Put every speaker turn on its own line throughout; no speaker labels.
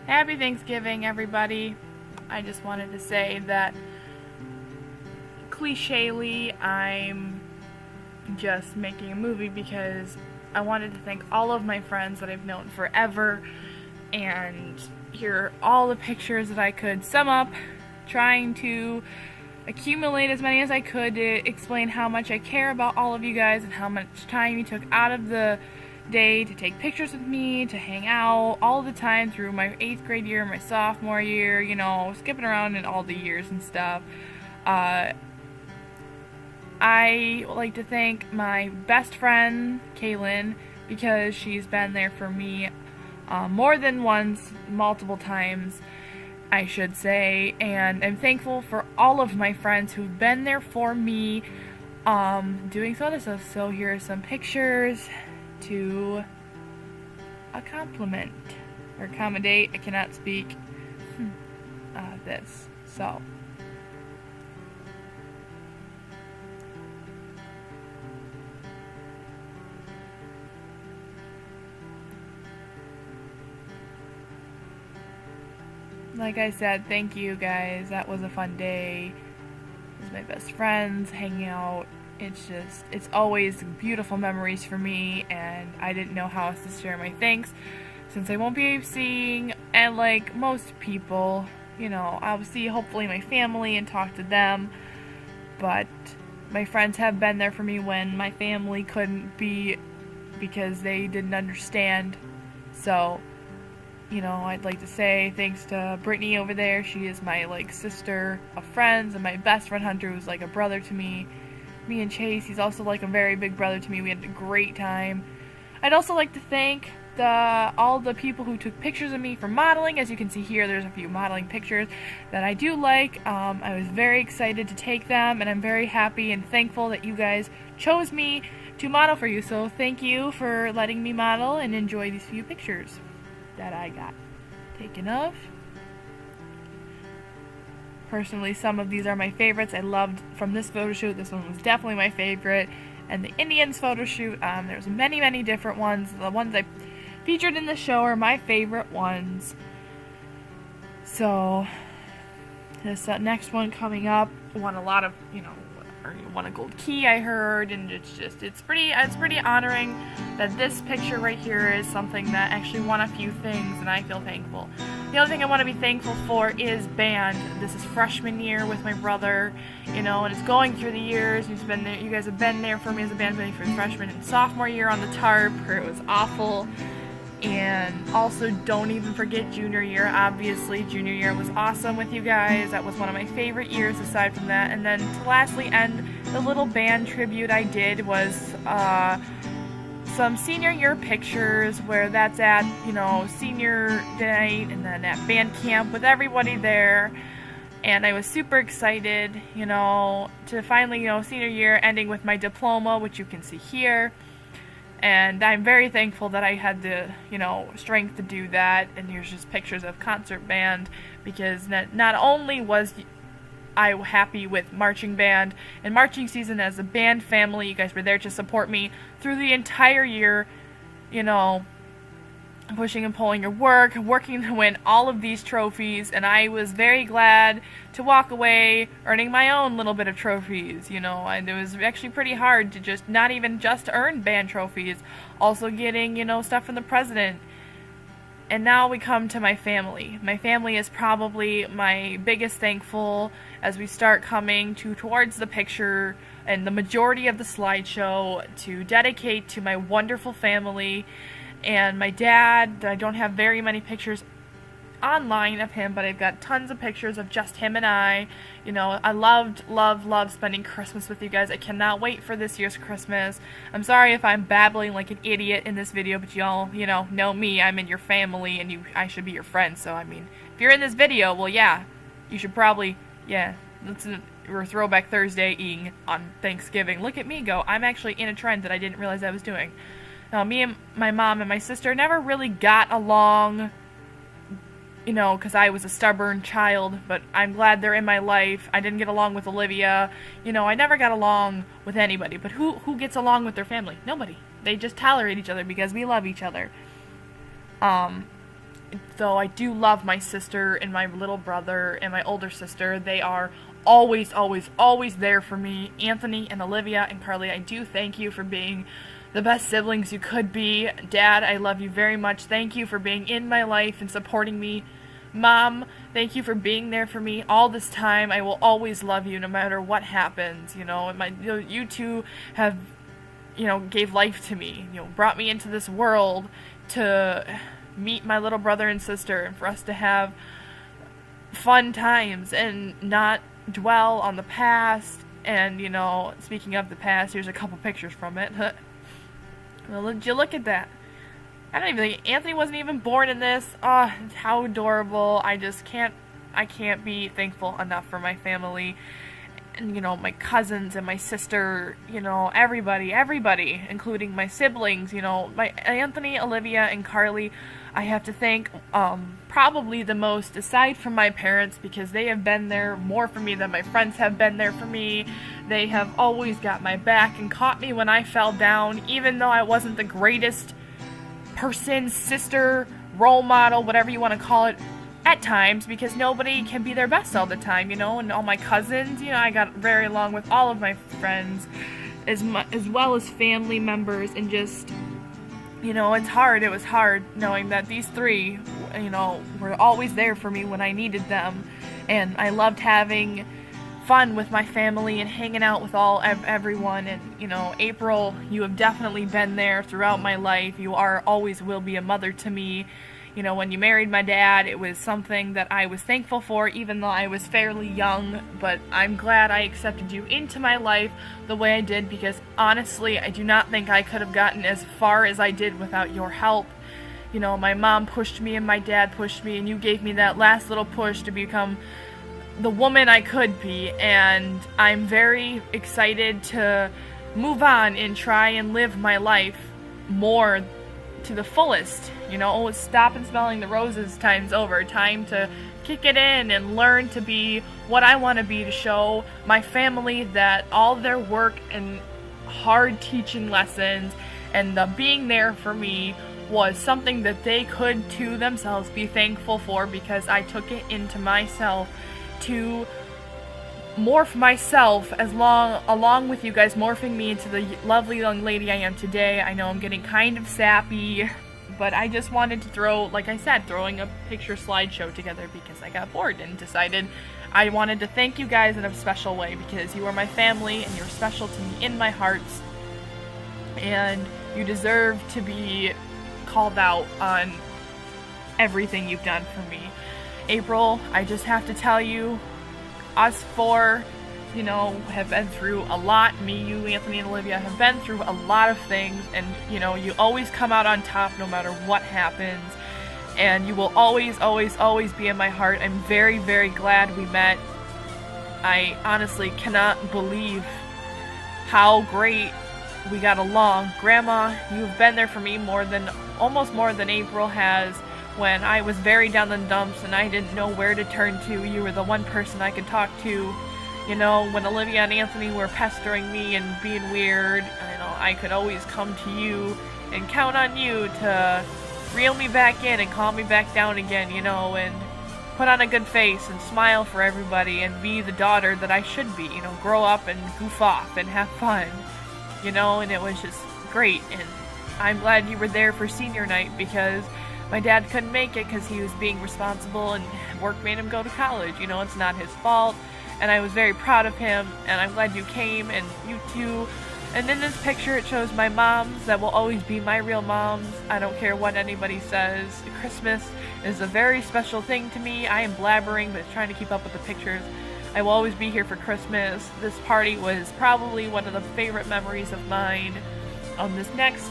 Happy Thanksgiving, everybody. I just wanted to say that clichely, I'm just making a movie because I wanted to thank all of my friends that I've known forever and here are all the pictures that I could sum up, trying to accumulate as many as I could to explain how much I care about all of you guys and how much time you took out of the day to take pictures with me, to hang out all the time through my 8th grade year, my sophomore year, skipping around in all the years and stuff. I would like to thank my best friend, Kaylin, because she's been there for me more than once, multiple times, I should say, and I'm thankful for all of my friends who've been there for me doing some other stuff. So here are some pictures to compliment or accommodate, I cannot speak, this. So like I said, thank you guys. That was a fun day. It was my best friends hanging out. It's always beautiful memories for me, and I didn't know how else to share my thanks since I won't be seeing, and like most people, I'll see hopefully my family and talk to them, but my friends have been there for me when my family couldn't be because they didn't understand. So I'd like to say thanks to Brittany over there. She is my sister of friends, and my best friend Hunter, who's like a brother to me. Me and Chase, he's also like a very big brother to me. We had a great time. I'd also like to thank all the people who took pictures of me for modeling. As you can see here, there's a few modeling pictures that I do like. I was very excited to take them, and I'm very happy and thankful that you guys chose me to model for you. So thank you for letting me model and enjoy these few pictures that I got taken of. Personally, some of these are my favorites. I loved from this photo shoot. This one was definitely my favorite. And the Indians photo shoot, there's many different ones. The ones I featured in the show are my favorite ones. So this next one coming up won a lot of, won a gold key, I heard, and it's pretty honoring that this picture right here is something that actually won a few things, and I feel thankful. The other thing I want to be thankful for is band. This is freshman year with my brother, and it's going through the years. You guys have been there for me as a band buddy for freshman and sophomore year on the tarp, where it was awful. And also, don't even forget junior year. Obviously, junior year was awesome with you guys. That was one of my favorite years aside from that. And then to lastly end, the little band tribute I did was some senior year pictures where that's at, senior night and then at band camp with everybody there. And I was super excited, to finally, senior year ending with my diploma, which you can see here. And I'm very thankful that I had the, strength to do that. And here's just pictures of concert band, because not only was I happy with marching band and marching season as a band family, you guys were there to support me through the entire year, pushing and pulling your work, working to win all of these trophies, and I was very glad to walk away earning my own little bit of trophies, and it was actually pretty hard to not even just earn band trophies, also getting, stuff from the president. And now we come to my family. My family is probably my biggest thankful as we start coming towards the picture and the majority of the slideshow to dedicate to my wonderful family. And my dad, I don't have very many pictures online of him, but I've got tons of pictures of just him and I. I loved spending Christmas with you guys. I cannot wait for this year's Christmas. I'm sorry if I'm babbling like an idiot in this video, but y'all, know me. I'm in your family, and I should be your friend. So, if you're in this video, well, yeah, you should probably, we're Throwback Thursday-ing on Thanksgiving. Look at me go. I'm actually in a trend that I didn't realize I was doing. Now, me and my mom and my sister never really got along, because I was a stubborn child, but I'm glad they're in my life. I didn't get along with Olivia. I never got along with anybody, but who gets along with their family? Nobody. They just tolerate each other because we love each other. though I do love my sister and my little brother and my older sister, they are always, always, always there for me. Anthony and Olivia and Carly, I do thank you for being the best siblings you could be. Dad, I love you very much. Thank you for being in my life and supporting me. Mom, thank you for being there for me all this time. I will always love you no matter what happens. You two have, gave life to me. Brought me into this world to meet my little brother and sister and for us to have fun times and not dwell on the past. And, speaking of the past, here's a couple pictures from it. Well, did you look at that? I don't even think Anthony wasn't even born in this. Oh, how adorable. I can't be thankful enough for my family. And, my cousins and my sister, everybody, including my siblings, my Anthony, Olivia, and Carly, I have to thank probably the most, aside from my parents, because they have been there more for me than my friends have been there for me. They have always got my back and caught me when I fell down, even though I wasn't the greatest person, sister, role model, whatever you want to call it, at times, because nobody can be their best all the time, and all my cousins, I got very along with all of my friends, as well as family members, and just, it was hard knowing that these three, were always there for me when I needed them, and I loved having fun with my family and hanging out with everyone. And April, you have definitely been there throughout my life. You always will be a mother to me. When you married my dad, it was something that I was thankful for, even though I was fairly young, but I'm glad I accepted you into my life the way I did, because honestly, I do not think I could have gotten as far as I did without your help. My mom pushed me and my dad pushed me, and you gave me that last little push to become the woman I could be, and I'm very excited to move on and try and live my life more to the fullest. Stop and smelling the roses times over. Time to kick it in and learn to be what I want to be, to show my family that all their work and hard teaching lessons and the being there for me was something that they could to themselves be thankful for, because I took it into myself to morph myself along with you guys morphing me into the lovely young lady I am today. I know I'm getting kind of sappy, but I just wanted to throwing a picture slideshow together because I got bored and decided I wanted to thank you guys in a special way, because you are my family and you're special to me in my heart, and you deserve to be called out on everything you've done for me. April, I just have to tell you, us four, have been through a lot. Me, you, Anthony, and Olivia have been through a lot of things, and, you always come out on top no matter what happens, and you will always, always, always be in my heart. I'm very, very glad we met. I honestly cannot believe how great we got along. Grandma, you've been there for me almost more than April has. When I was very down in the dumps and I didn't know where to turn to, you were the one person I could talk to. When Olivia and Anthony were pestering me and being weird, I could always come to you and count on you to reel me back in and calm me back down again, and put on a good face and smile for everybody and be the daughter that I should be, grow up and goof off and have fun, and it was just great. And I'm glad you were there for senior night, because my dad couldn't make it because he was being responsible and work made him go to college. It's not his fault, and I was very proud of him, and I'm glad you came, and you too. And in this picture, it shows my moms that will always be my real moms. I don't care what anybody says. Christmas is a very special thing to me. I am blabbering, but trying to keep up with the pictures. I will always be here for Christmas. This party was probably one of the favorite memories of mine. This next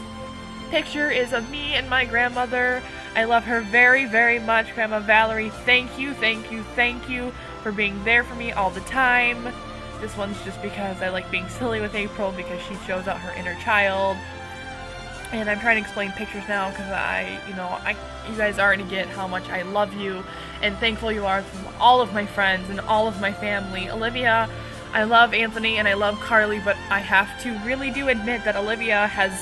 picture is of me and my grandmother. I love her very, very much. Grandma Valerie, thank you, thank you, thank you for being there for me all the time. This one's just because I like being silly with April, because she shows out her inner child. And I'm trying to explain pictures now because you guys already get how much I love you and thankful you are from all of my friends and all of my family. Olivia, I love Anthony and I love Carly, but I have to really do admit that Olivia has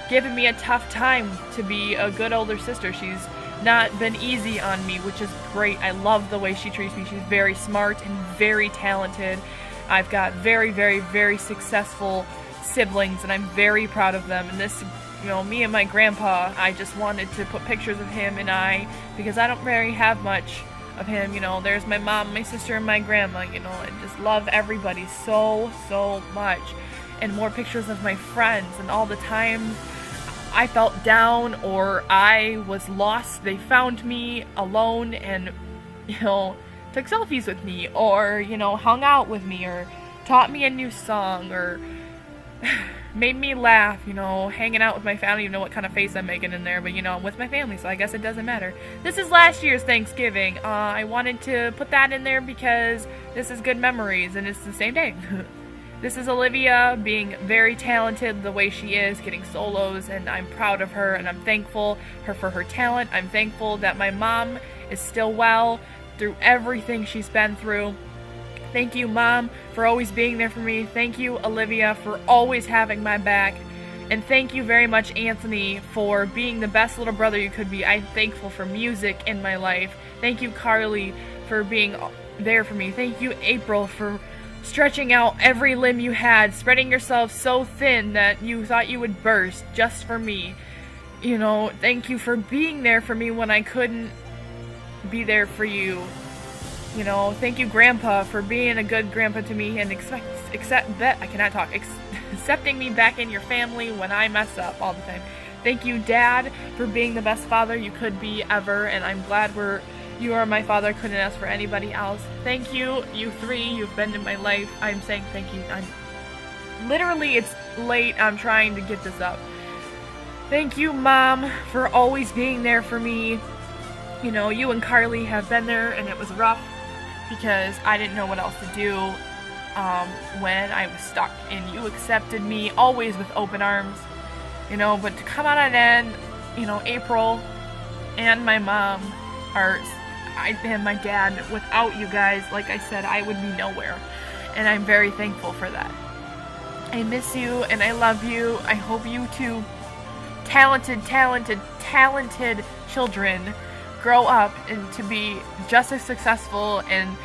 given me a tough time to be a good older sister. She's not been easy on me, which is great. I love the way she treats me. She's very smart and very talented. I've got very, very, very successful siblings, and I'm very proud of them. And this, me and my grandpa, I just wanted to put pictures of him and I, because I don't very have much of him. There's my mom, my sister, and my grandma. I just love everybody so, so much. And more pictures of my friends and all the times I felt down or I was lost. They found me alone and, took selfies with me, or, hung out with me, or taught me a new song, or made me laugh, hanging out with my family. You know what kind of face I'm making in there, but I'm with my family, so I guess it doesn't matter. This is last year's Thanksgiving. I wanted to put that in there because this is good memories, and it's the same day. This is Olivia being very talented the way she is, getting solos, and I'm proud of her, and I'm thankful for her talent. I'm thankful that my mom is still well through everything she's been through. Thank you, Mom, for always being there for me. Thank you, Olivia, for always having my back. And thank you very much, Anthony, for being the best little brother you could be. I'm thankful for music in my life. Thank you, Carly, for being there for me. Thank you, April, for stretching out every limb you had, spreading yourself so thin that you thought you would burst just for me. Thank you for being there for me when I couldn't be there for you. Thank you, Grandpa, for being a good grandpa to me and accepting me back in your family when I mess up all the time. Thank you, Dad, for being the best father you could be ever, and I'm glad you are my father. Couldn't ask for anybody else. Thank you, you three. You've been in my life. I'm saying thank you. It's late. I'm trying to get this up. Thank you, Mom, for always being there for me. You and Carly have been there, and it was rough because I didn't know what else to do when I was stuck, and you accepted me always with open arms. But to come out on end, April and my mom and my dad, without you guys, like I said, I would be nowhere, and I'm very thankful for that. I miss you, and I love you. I hope you two talented children grow up and to be just as successful and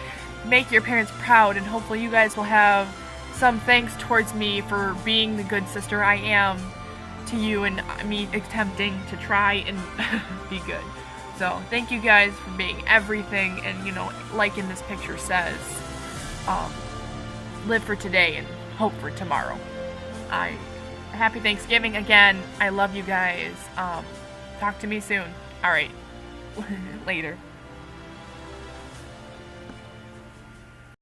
make your parents proud, and hopefully you guys will have some thanks towards me for being the good sister I am to you and me attempting to try and be good. So thank you guys for being everything, and like in this picture says, live for today and hope for tomorrow. Happy Thanksgiving again. I love you guys. Talk to me soon. Alright. Later.